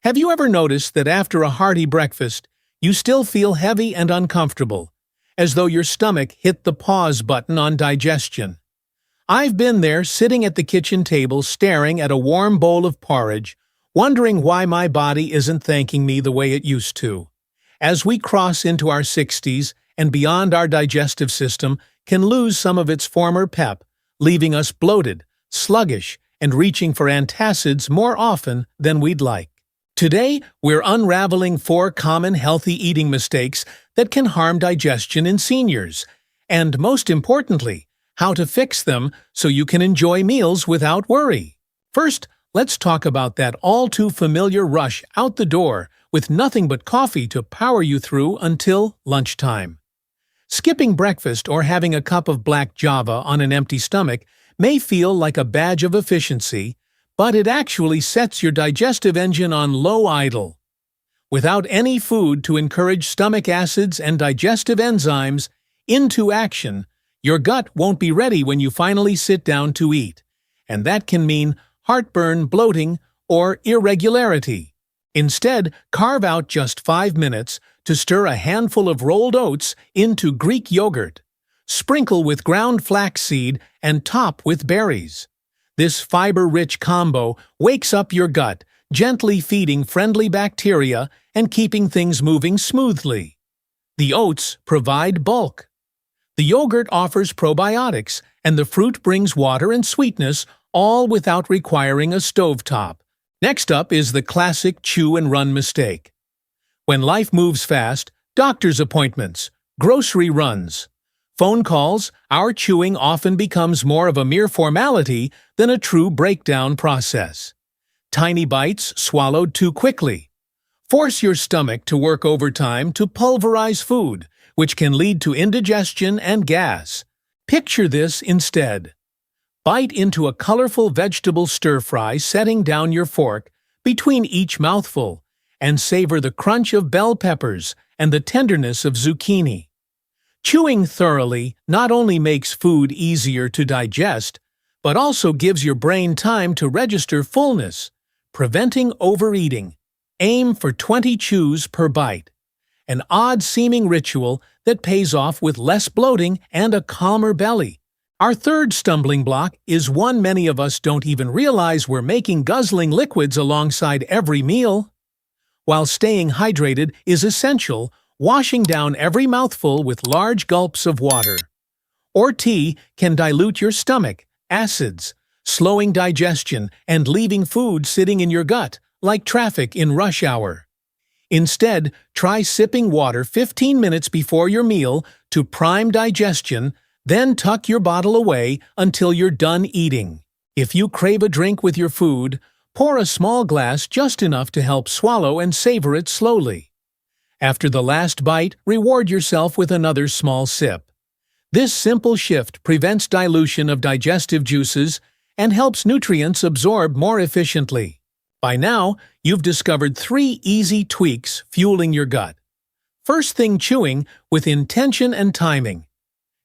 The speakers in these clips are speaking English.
Have you ever noticed that after a hearty breakfast, you still feel heavy and uncomfortable, as though your stomach hit the pause button on digestion? I've been there, sitting at the kitchen table staring at a warm bowl of porridge, wondering why my body isn't thanking me the way it used to. As we cross into our 60s and beyond, our digestive system can lose some of its former pep, leaving us bloated, sluggish, and reaching for antacids more often than we'd like. Today, we're unraveling 4 common healthy eating mistakes that can harm digestion in seniors, and most importantly, how to fix them so you can enjoy meals without worry. First, let's talk about that all-too-familiar rush out the door with nothing but coffee to power you through until lunchtime. Skipping breakfast or having a cup of black java on an empty stomach may feel like a badge of efficiency, but it actually sets your digestive engine on low idle. Without any food to encourage stomach acids and digestive enzymes into action, your gut won't be ready when you finally sit down to eat, and that can mean heartburn, bloating, or irregularity. Instead, carve out just 5 minutes to stir a handful of rolled oats into Greek yogurt. Sprinkle with ground flaxseed and top with berries. This fiber-rich combo wakes up your gut, gently feeding friendly bacteria and keeping things moving smoothly. The oats provide bulk. The yogurt offers probiotics, and the fruit brings water and sweetness, all without requiring a stovetop. Next up is the classic chew and run mistake. When life moves fast, doctor's appointments, grocery runs, phone calls, our chewing often becomes more of a mere formality than a true breakdown process. Tiny bites swallowed too quickly. Force your stomach to work overtime to pulverize food, which can lead to indigestion and gas. Picture this instead. Bite into a colorful vegetable stir-fry, setting down your fork between each mouthful, and savor the crunch of bell peppers and the tenderness of zucchini. Chewing thoroughly not only makes food easier to digest, but also gives your brain time to register fullness, preventing overeating. Aim for 20 chews per bite. An odd-seeming ritual that pays off with less bloating and a calmer belly. Our third stumbling block is one many of us don't even realize we're making: guzzling liquids alongside every meal. While staying hydrated is essential, washing down every mouthful with large gulps of water or tea can dilute your stomach acids, slowing digestion and leaving food sitting in your gut like traffic in rush hour. Instead, try sipping water 15 minutes before your meal to prime digestion, then tuck your bottle away until you're done eating. If you crave a drink with your food, pour a small glass, just enough to help swallow, and savor it slowly. After the last bite, reward yourself with another small sip. This simple shift prevents dilution of digestive juices and helps nutrients absorb more efficiently. By now, you've discovered 3 easy tweaks fueling your gut. First thing, chewing with intention and timing.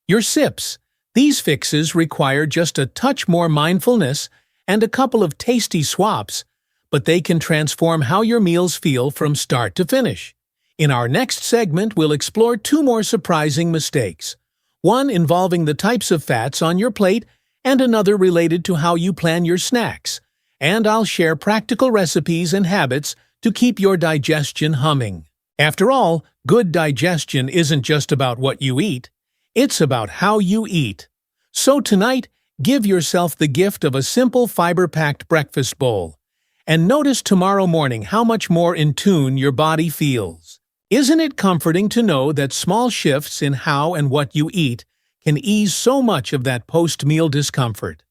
Your sips. These fixes require just a touch more mindfulness and a couple of tasty swaps, but they can transform how your meals feel from start to finish. In our next segment, we'll explore 2 more surprising mistakes. One involving the types of fats on your plate, and another related to how you plan your snacks. And I'll share practical recipes and habits to keep your digestion humming. After all, good digestion isn't just about what you eat, it's about how you eat. So tonight, give yourself the gift of a simple fiber-packed breakfast bowl, and notice tomorrow morning how much more in tune your body feels. Isn't it comforting to know that small shifts in how and what you eat can ease so much of that post-meal discomfort?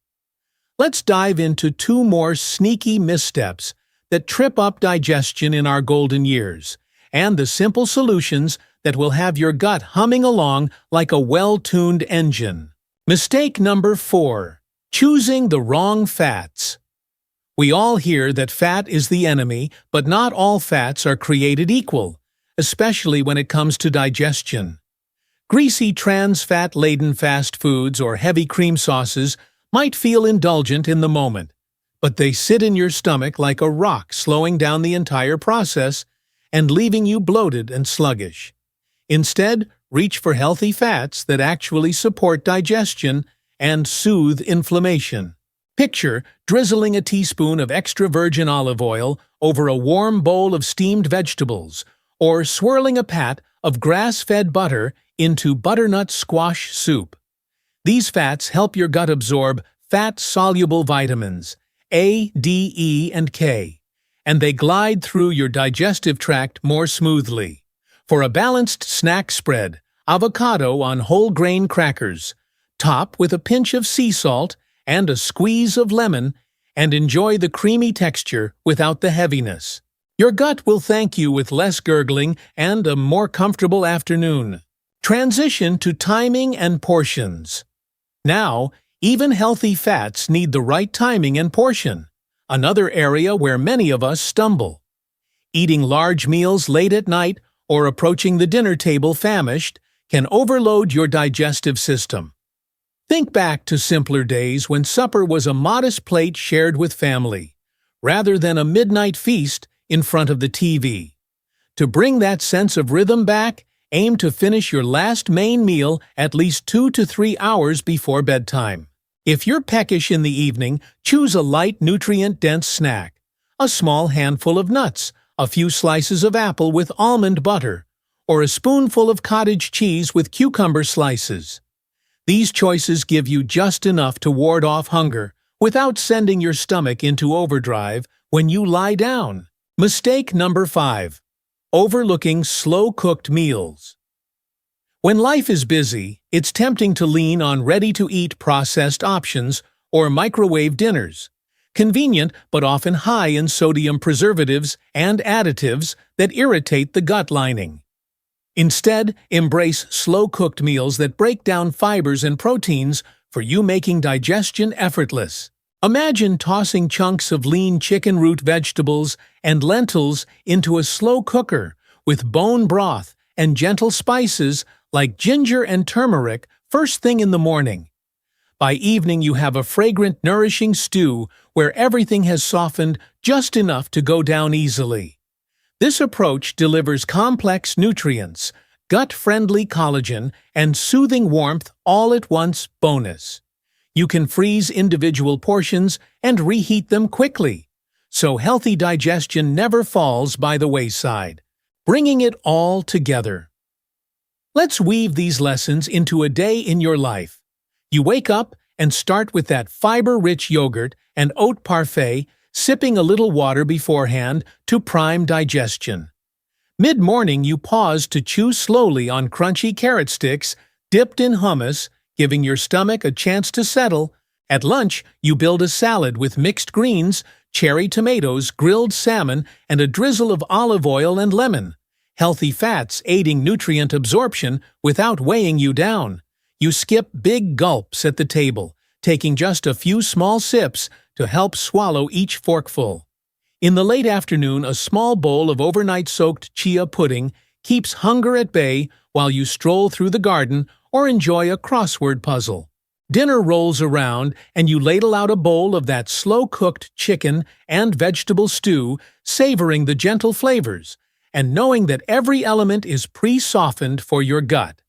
Let's dive into 2 more sneaky missteps that trip up digestion in our golden years, and the simple solutions that will have your gut humming along like a well-tuned engine. Mistake number 4. Choosing the wrong fats. We all hear that fat is the enemy, but not all fats are created equal, especially when it comes to digestion. Greasy trans-fat-laden fast foods or heavy cream sauces might feel indulgent in the moment, but they sit in your stomach like a rock, slowing down the entire process and leaving you bloated and sluggish. Instead, reach for healthy fats that actually support digestion and soothe inflammation. Picture drizzling a teaspoon of extra virgin olive oil over a warm bowl of steamed vegetables, or swirling a pat of grass-fed butter into butternut squash soup. These fats help your gut absorb fat-soluble vitamins A, D, E, and K, and they glide through your digestive tract more smoothly. For a balanced snack spread, avocado on whole grain crackers, top with a pinch of sea salt and a squeeze of lemon, and enjoy the creamy texture without the heaviness. Your gut will thank you with less gurgling and a more comfortable afternoon. Transition to timing and portions. Now, even healthy fats need the right timing and portion, another area where many of us stumble. Eating large meals late at night or approaching the dinner table famished can overload your digestive system. Think back to simpler days when supper was a modest plate shared with family, rather than a midnight feast in front of the TV. To bring that sense of rhythm back, aim to finish your last main meal at least 2 to 3 hours before bedtime. If you're peckish in the evening, choose a light, nutrient-dense snack. A small handful of nuts, a few slices of apple with almond butter, or a spoonful of cottage cheese with cucumber slices. These choices give you just enough to ward off hunger without sending your stomach into overdrive when you lie down. Mistake number 5. Overlooking slow-cooked meals. When life is busy, it's tempting to lean on ready-to-eat processed options or microwave dinners, convenient but often high in sodium preservatives and additives that irritate the gut lining. Instead, embrace slow-cooked meals that break down fibers and proteins for you, making digestion effortless. Imagine tossing chunks of lean chicken root vegetables and lentils into a slow cooker with bone broth and gentle spices like ginger and turmeric first thing in the morning. By evening, you have a fragrant, nourishing stew where everything has softened just enough to go down easily. This approach delivers complex nutrients, gut-friendly collagen, and soothing warmth all at once. Bonus. You can freeze individual portions and reheat them quickly, so healthy digestion never falls by the wayside. Bringing it all together. Let's weave these lessons into a day in your life. You wake up and start with that fiber-rich yogurt and oat parfait, sipping a little water beforehand to prime digestion. Mid-morning, you pause to chew slowly on crunchy carrot sticks dipped in hummus, giving your stomach a chance to settle. At lunch, you build a salad with mixed greens, cherry tomatoes, grilled salmon, and a drizzle of olive oil and lemon. Healthy fats aiding nutrient absorption without weighing you down. You skip big gulps at the table, taking just a few small sips to help swallow each forkful. In the late afternoon, a small bowl of overnight-soaked chia pudding keeps hunger at bay while you stroll through the garden or enjoy a crossword puzzle. Dinner rolls around and you ladle out a bowl of that slow-cooked chicken and vegetable stew, savoring the gentle flavors and knowing that every element is pre-softened for your gut.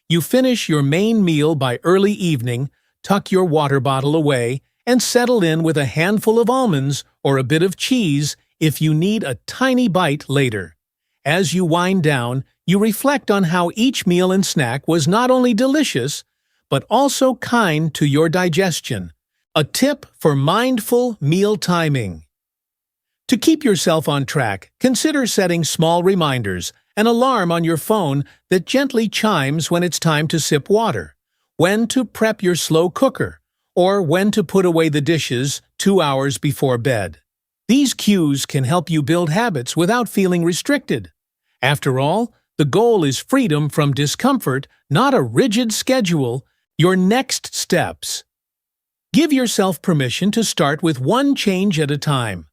You finish your main meal by early evening, tuck your water bottle away, and settle in with a handful of almonds or a bit of cheese if you need a tiny bite later. As you wind down, you reflect on how each meal and snack was not only delicious, but also kind to your digestion. A tip for mindful meal timing. To keep yourself on track, consider setting small reminders, an alarm on your phone that gently chimes when it's time to sip water, when to prep your slow cooker, or when to put away the dishes 2 hours before bed. These cues can help you build habits without feeling restricted. After all, the goal is freedom from discomfort, not a rigid schedule. Your next steps. Give yourself permission to start with one change at a time.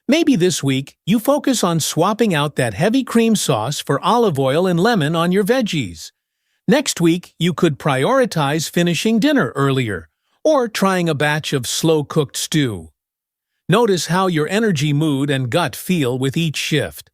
Maybe this week, you focus on swapping out that heavy cream sauce for olive oil and lemon on your veggies. Next week, you could prioritize finishing dinner earlier, or trying a batch of slow-cooked stew. Notice how your energy, mood, and gut feel with each shift.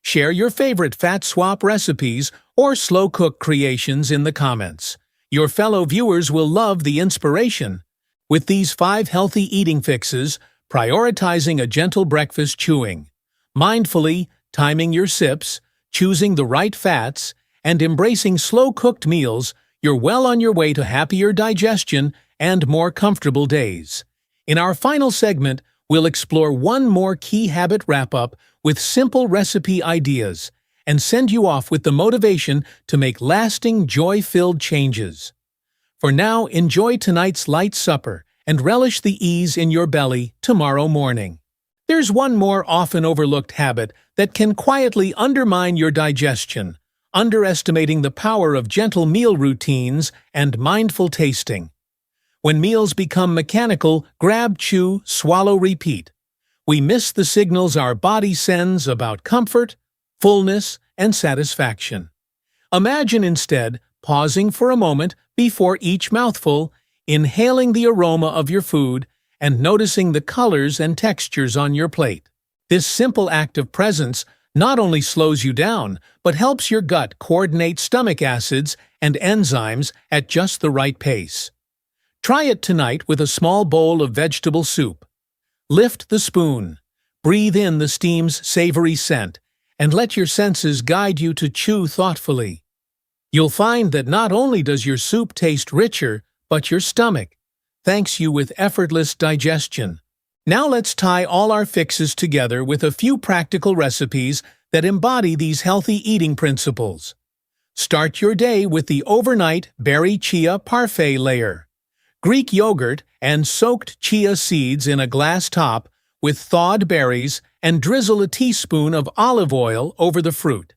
Share your favorite fat swap recipes or slow-cook creations in the comments. Your fellow viewers will love the inspiration. With these 5 healthy eating fixes, prioritizing a gentle breakfast chewing, mindfully timing your sips, choosing the right fats, and embracing slow-cooked meals, you're well on your way to happier digestion and more comfortable days. In our final segment, we'll explore one more key habit wrap-up with simple recipe ideas and send you off with the motivation to make lasting, joy-filled changes. For now, enjoy tonight's light supper and relish the ease in your belly tomorrow morning. There's one more often overlooked habit that can quietly undermine your digestion: underestimating the power of gentle meal routines and mindful tasting. When meals become mechanical, grab, chew, swallow, repeat, we miss the signals our body sends about comfort, fullness, and satisfaction. Imagine instead pausing for a moment before each mouthful, inhaling the aroma of your food, and noticing the colors and textures on your plate. This simple act of presence not only slows you down, but helps your gut coordinate stomach acids and enzymes at just the right pace. Try it tonight with a small bowl of vegetable soup. Lift the spoon, breathe in the steam's savory scent, and let your senses guide you to chew thoughtfully. You'll find that not only does your soup taste richer, but your stomach thanks you with effortless digestion. Now let's tie all our fixes together with a few practical recipes that embody these healthy eating principles. Start your day with the overnight berry chia parfait layer. Greek yogurt and soaked chia seeds in a glass top with thawed berries, and drizzle a teaspoon of olive oil over the fruit.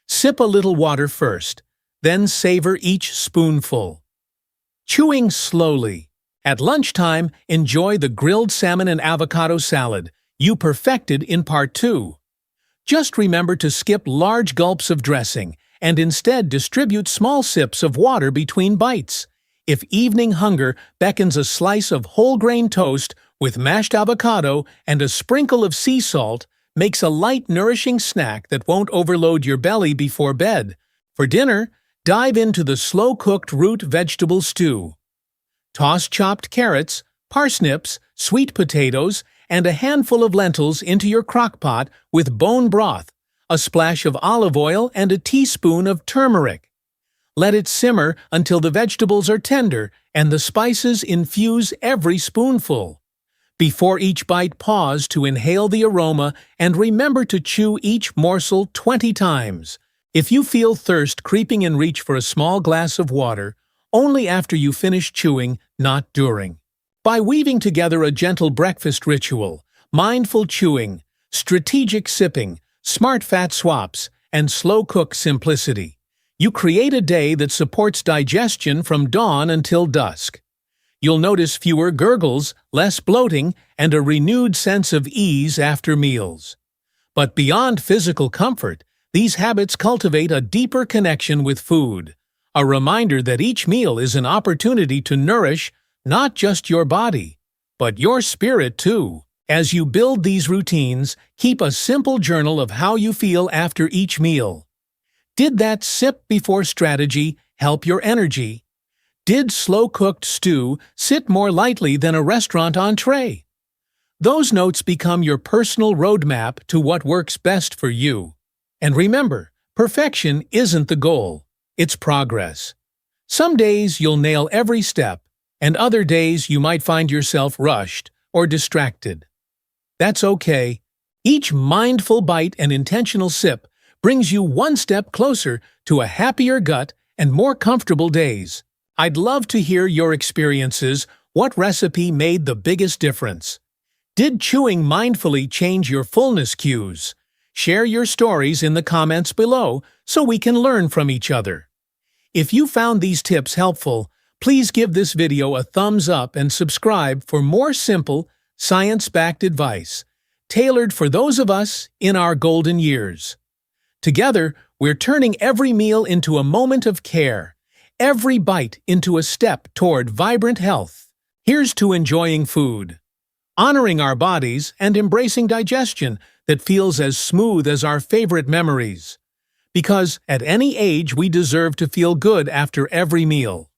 Sip a little water first, then savor each spoonful. Chewing slowly. At lunchtime, enjoy the grilled salmon and avocado salad you perfected in part 2. Just remember to skip large gulps of dressing and instead distribute small sips of water between bites. If evening hunger beckons, a slice of whole-grain toast with mashed avocado and a sprinkle of sea salt makes a light, nourishing snack that won't overload your belly before bed. For dinner, dive into the slow-cooked root vegetable stew. Toss chopped carrots, parsnips, sweet potatoes, and a handful of lentils into your crock-pot with bone broth, a splash of olive oil, and a teaspoon of turmeric. Let it simmer until the vegetables are tender and the spices infuse every spoonful. Before each bite, pause to inhale the aroma and remember to chew each morsel 20 times. If you feel thirst creeping in, reach for a small glass of water, only after you finish chewing, not during. By weaving together a gentle breakfast ritual, mindful chewing, strategic sipping, smart fat swaps, and slow-cook simplicity, you create a day that supports digestion from dawn until dusk. You'll notice fewer gurgles, less bloating, and a renewed sense of ease after meals. But beyond physical comfort, these habits cultivate a deeper connection with food, a reminder that each meal is an opportunity to nourish not just your body, but your spirit too. As you build these routines, keep a simple journal of how you feel after each meal. Did that sip before strategy help your energy? Did slow-cooked stew sit more lightly than a restaurant entree? Those notes become your personal roadmap to what works best for you. And remember, perfection isn't the goal, it's progress. Some days you'll nail every step, and other days you might find yourself rushed or distracted. That's okay. Each mindful bite and intentional sip brings you one step closer to a happier gut and more comfortable days. I'd love to hear your experiences. What recipe made the biggest difference? Did chewing mindfully change your fullness cues? Share your stories in the comments below so we can learn from each other. If you found these tips helpful, please give this video a thumbs up and subscribe for more simple, science-backed advice, tailored for those of us in our golden years. Together, we're turning every meal into a moment of care, every bite into a step toward vibrant health. Here's to enjoying food honoring our bodies and embracing digestion that feels as smooth as our favorite memories. Because at any age we deserve to feel good after every meal.